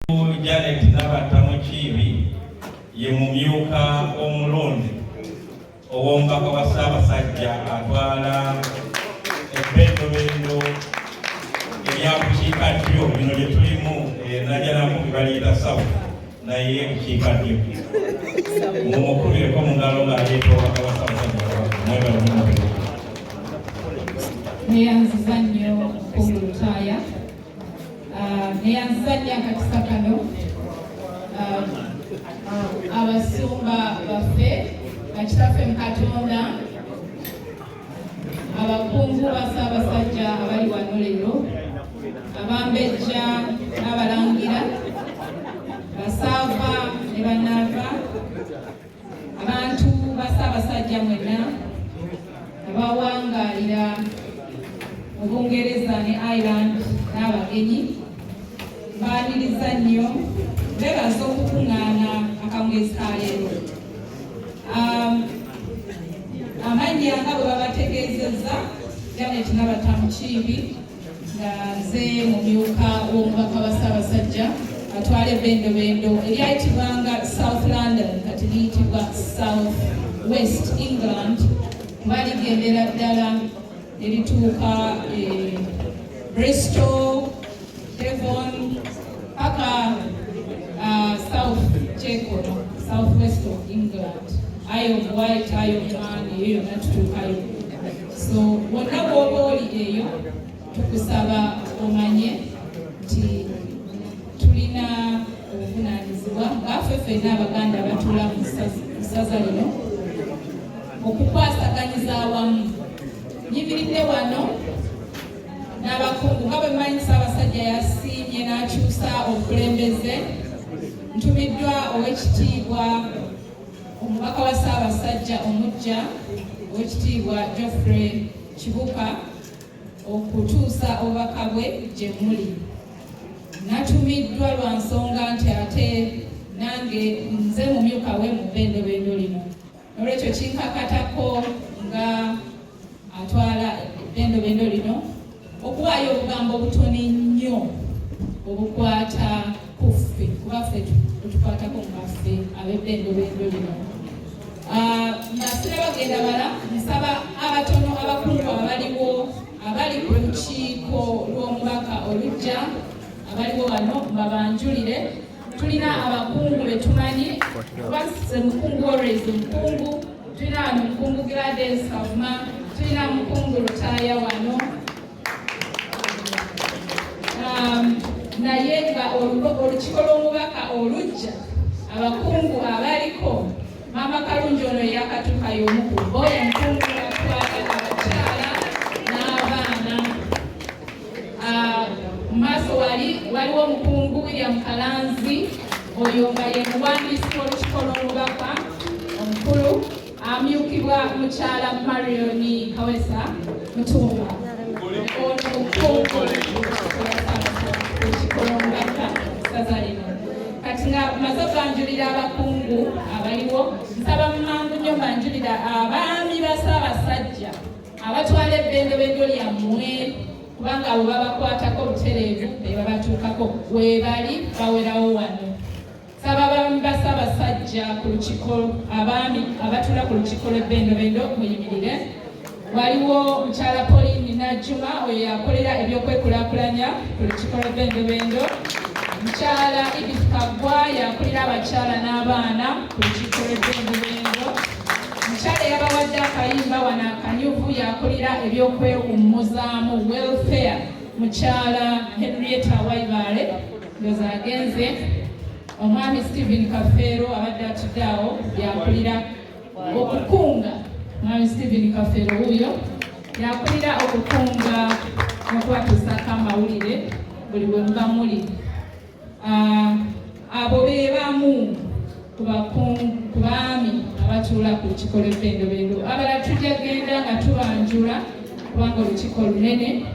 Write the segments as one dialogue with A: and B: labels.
A: Janet Nabatta Mukiibi ye mumyuka omulonde ow'omubaka wa Ssaabasajja atwala ebbendobendo eryabukiikaddyo bino lye tulimu najjanamu bibaliyita South naye bukiikaddyo mumukubireko mu ngalo ng'aleeta obubaka bwa Ssaabasajja
B: neyanziza nnyo Mukungu lutaaya neyanziza nnyo akakisa kano abasumba baffe bakitaffe mu Katonda abakungu ba Ssaabasajja abali wano leero abambejja n'abalangira basaava ne banaava abantu ba Ssaabasajja mwenna abawangaalira mu Bungereza ne Ireland n'abagenyi mbaaniriza nnyo beebaza okukuŋŋaana akawungezi ka leero. Amannya nga bwe babategeezezza Janet Nabatta Mukiibi nga nze mumyuka w'omubaka wa Ssaabasajja atwala ebbendobendo eryayitibwanga South London kati liyitibwa South West England kuba ligendera ddala erituuka Bristol, Devon, paka South Chekono, South West of England. Isle of Wight, Isle of Man, eyo natutuukayo. So wonna bw'oba oli eyo tukusaba omanye nti tulina obuvunaanyizibwa ngaffe ffenna Abaganda abatuula mu ssaza lino okukwasaganyiza awamu. Nyimiridde wano n'abakungu nga bwe mmanyi Ssaabasajja yasiimye n'akyusa obukulembeze. Ntumiddwa Owekitiibwa omubaka wa Ssaabasajja omuggya Owekitiibwa Geoffrey Kibuuka okutuusa obubaka bwe gye muli. Natumiddwa lwa nsonga nti ate nange nze mumyuka we mu bbendobendo lino. Olwekyo kinkakatako nga atwala ebbendobendo lino okuwaayo obugambo obutono nnyo obukwata ku ffe kuba ffe tukwatako mu baffe ab'ebbendobendo lino. Masire bagenda bala nsaba abatono abakungu abaliwo abali ku lukiiko lw'omubaka oluggya abaliwo wano babanjulire. Tulina abakungu be tumanyi kuba se mukungu always mukungu. Tulina wano mukungu Gladys Kavuma, tulina mukungu Lutaaya wano. Naye nga olukiiko lw'omubaka oluggya abakungu abaliko Maama Kalungi ono yakatuukayo omu ku bo omukungu atwala abakyala n'abaana. Mu maaso waliwo omukungu William Kalanzi oyo nga ye muwandiisi w'olukiiko lw'omubaka omukulu amyukibwa mukyala Marion Kawesa Mutumba. Ono mukungu olukiiko lw'omubaka ssaza lino. Kati nga maze banjulira abakungu abaliwo nsaba mangu nnyo banjulira abaami ba Ssaabasajja abatwala ebbendobendo lyammwe kubanga abo babakwatako butereevu be babatuukako weebali bawerawo wano. Saba abaami ba Ssaabasajja ku lukiiko abaami abatuula ku lukiiko lw'ebbendobendo muyimirire. Waliwo mukyala Pauline Najjuma oyo yakolera ebyokwekulaakulanya ku lukiiko lw'ebbendobendo. Mukyala Edith Kaggwa yakulira abakyala n'abaana ku lukiiko lw'ebbendobendo. Mukyala yabawadde akayimba wano akanyuvu yakulira ebyokwewummuzaamu welfare. Mukyala Henrietta Waibaale ndoza agenze. Omwami Stephen Kafeero abadde atudde awo yakulira okukunga. Omwami Stephen Kafeero wuuyo yakulira okukunga n'okubatuusaako amawulire buli bwe muba muli. Abo be bamu ku baami abatuula ku lukiiko lw'ebbendobendo. Abalala tujja genda nga tubanjula kubanga olukiiko lunene,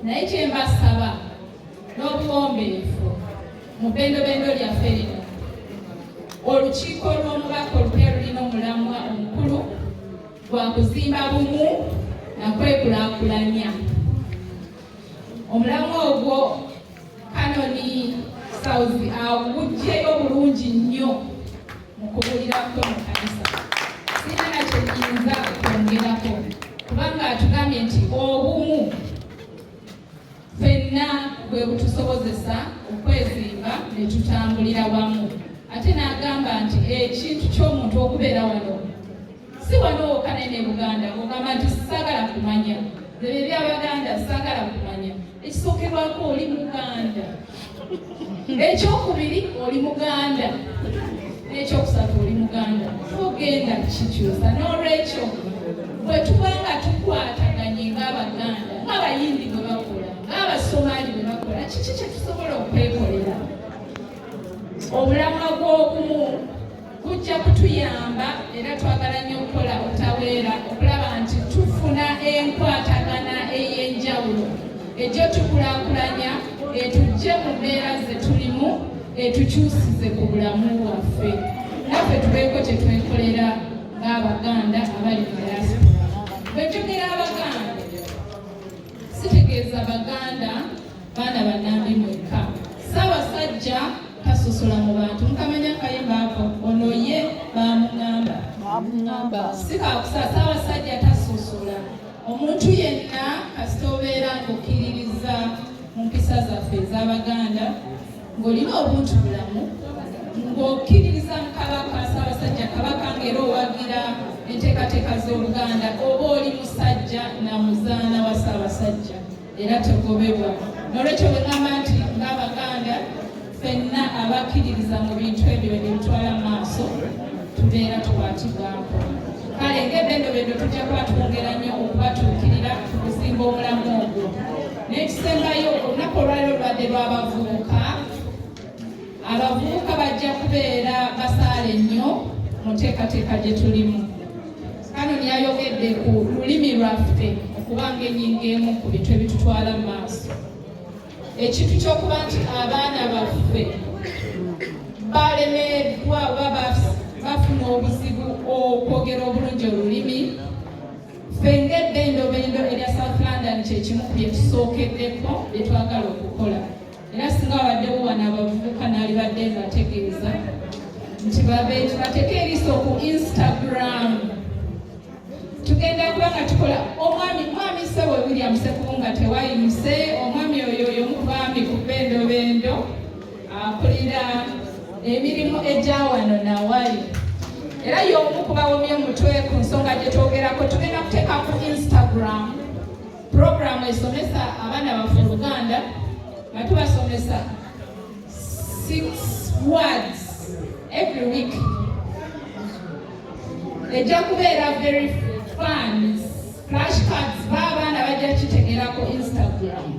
B: naye kye mbasaba n'obuwombeefu mu bbendobendo lyaffe lino olukiiko lw'omubaka olupya lulina omulamwa omukulu gwa kuzimba bumu na kwekulaakulanya. Omulamwa ogwo Kanoni South awujjeyo bulungi nnyo mu kubulirako mu kanisa. Sirina nakyo nyinza okwongerako kubanga atugambye nti obumu ffenna bwe butusobozesa okwezimba ne tutambulira wamu. Ate n'agamba nti ekintu ky'omuntu okubeera wano si wano wokanene Buganda ng'ogamba nti saagala kumanya ebyo by'Abaganda saagala kumanya. Ekisookerwako oli Muganda, ekyokubiri oli Muganda, n'ekyokusatu oli Muganda. Ogenda kikyusa. N'olwekyo bwe tuba nga tukwataganye ng'Abaganda, ng'Abayindi bwe bakola, ng'Abasomaali bwe bakola, kiki kye tusobola okwekolera? Omulamwa gw'obumu gujja kutuyamba era twagala nnyo okukola obutaweera okulaba nti tufuna enkwatagana ey'enjawulo ejjo tukulaakulanya etujje mu mbeera ze tulimu etukyusize ku bulamu bwaffe naffe tubeeko kye twekolera ng'Abaganda abali mu diaspora. Bwe njogera Abaganda sitegeeza Baganda baana bannambi mwekka. Ssaabasajja tasosola mu bantu. Mukamanya akayimba ako ono ye bamungamba sikakusa. Ssaabasajja tasosola omuntu yenna kasita obeera ng'okkiririza mu mpisa zaffe ez'Abaganda ng'olina obuntu bulamu ng'okkiririza mu Kabaka Ssaabasajja Kabaka ng'era owagira enteekateeka z'Oluganda oba oli musajja na muzaana wa Ssaabasajja era tegobebwa. N'olwekyo bwe ŋŋamba nti ng'Abaganda ffenna abakkiririza mu bintu ebyo ebitwala mu maaso tubeera tukwatibwako. Kale ng'ebbendobendo tujja kuba twongera nnyo okubatuukirira ku kuzimba omulamu ogwo. N'ekisembayo olunaku olwaliro lubadde lw'abavubuka. Abavubuka bajja kubeera basaale nnyo mu nteekateeka gye tulimu. Kanoni yayogedde ku lulimi lwaffe okuba ng'ennyingo emu ku bintu ebitutwala mu maaso. Ekintu ky'okuba nti abaana baffe balemeddwa oba bafuna obuzibu okwogera obulungi olulimi, ffe ng'ebbendobendo erya South London kyekimu ku bye tusookeddeko bye twagala okukola. Era singa wabaddewo wano abavubuka n'alibadde ng'ategeeza nti bateeke eriiso ku Instagram. Tugenda kuba nga tukola omwami Ssebo William Ssekubunga tewayimuse. Omwami oyo y'omu ku baami ku bbendobendo akulira emirimu egya wano nawali. Era y'omu ku bawomya omutwe ku nsonga gye twogerako. Tugenda kuteeka ku Instagram program esomesa abaana baffe Luganda nga tubasomesa 6 words every week. Ejja kubeera very fun. Flashcards b'abaana bajja kitegerako Instagram.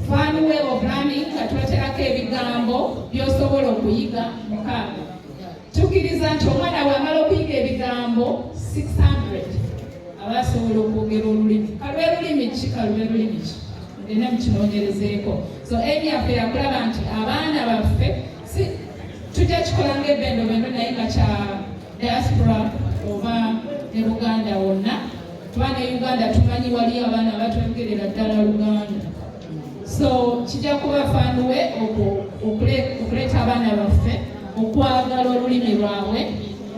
B: Fun way of learning nga tubaterako ebigambo by'osobola okuyiga 6. Tukkiriza nti omwana bw'amala okuyiga ebigambo 600 aba asobola okwogera olulimi. Kalwe lulimi ki? Kalwe lulimi ki? Ndina mukinoonyerezeeko. So ebyaffe yakulaba nti abaana baffe tujja kikola ng'ebbendobendo naye nga kya diaspora oba ne Buganda wonna. Tuba ne Uganda tumanyi wali abaana abatwogerera ddala Luganda. So kijja kuba fanuwe okuleeta abaana baffe okwagala olulimi lwabwe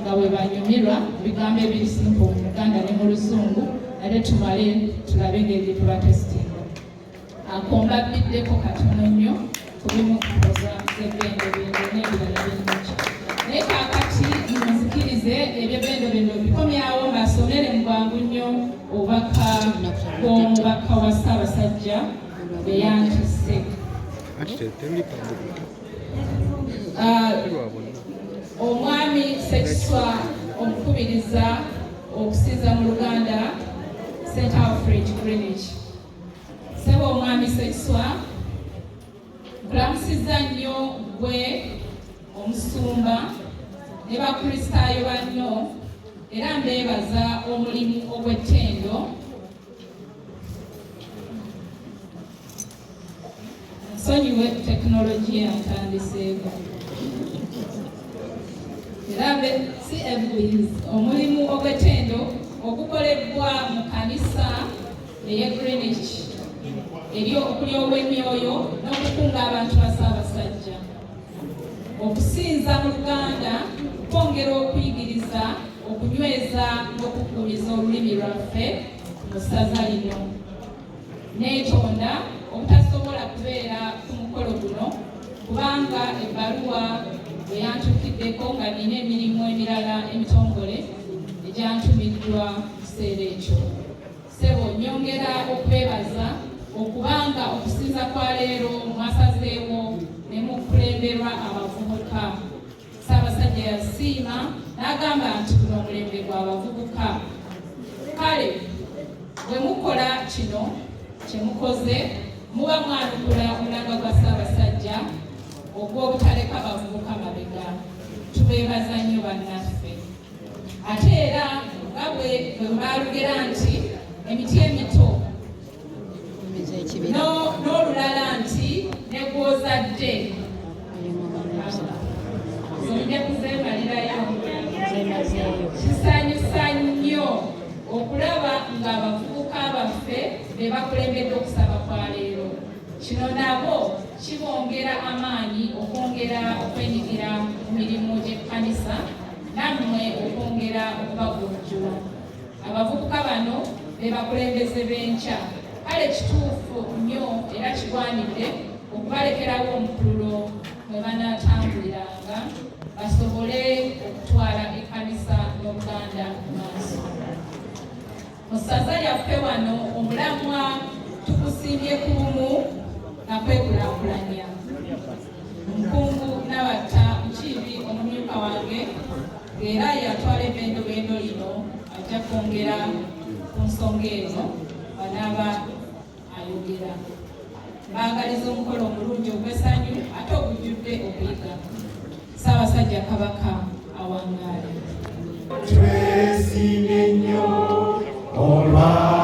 B: nga bwe banyumirwa bigambo ebiri simple mu Luganda ne mu Luzungu ate tumale tulabe engeri tubatesitinga. Akomba biddeko katono nnyo ku bimu kukoza z'ebbendobendo n'ebirala bingi. Naye kaakati muzikirize eby'ebbendobendo bikomyawo mbasomere mu bwangu nnyo obubaka bw'Omubaka wa Ssaabasajja bwe yantisse. Omwami Ssekiswa omukubiriza okusinza mu Luganda St. Alfred Greenwich. Ssebo omwami Ssekiswa nkulamusizza nnyo gwe omusumba ne bakristaayo banno era mbeebaza omulimu ogw'ettendo nsonyiwe tekinologiya ntandiseeko era si ebuiz omulimu ogw'ettendo ogukolebwa mu kanisa eye Greenwich eri okuli olw'emyoyo n'okukunga abantu ba Ssaabasajja. okusinza mu Luganda, kwongera okuyigiriza, okunyweza n'okukuumiza olulimi lwaffe mu ssaza lino. Neetonda obutasobola kubeera ku mukolo guno kubanga ebbaluwa bwe yantuukiddeko nga nina emirimu emirala emitongole egyantumiddwa mu kiseera ekyo. Ssebo nnyongera okubeebaza okubanga okusinza kwa leero mwasazeewo ne mukulemberwa abavubuka. Ssaabasajja yasiima n'agamba nti guno omulembe gw'abavubuka. Kale bwe mukola kino kye mukoze muba mwanukula omulanga gwa Ssaabasajja ogw'obutaleka bavubuka mabega. Tubeebaza nnyo bannaffe. Ate era nga bwe baalugera nti emiti emito n'olulala nti ne gw'ozadde ojja kuzeemalirayo. Kisanyusa nnyo okulaba ng'abavubuka baffe be bakulembedde okusaba kwa leero. Kino nabo kibongera amaanyi okwongera okwenyigira mu mirimu gy'ekkanisa nammwe okwongera okubagunjula. Abavubuka bano be bakulembeze b'enkya. Kale kituufu nnyo era kigwanidde okubalekerawo omukululo mwe banaatambuliranga basobole okutwala ekkanisa n'Oluganda mu maaso. Mu ssaza lyaffe wano omulamwa tukusimbye ku bumu na kwekulaakulanya. Mukungu Nabatta Mukiibi omumyuka wange era yatwala ebbendobendo lino ajja kwongera ku nsonga eno banaaba ayogera. Baagaliza omukolo omulungi ogw'essanyu ate ogujjudde okuyiga. Ssaabasajja Kabaka awangaale.
C: Twesiimye nnyo olwa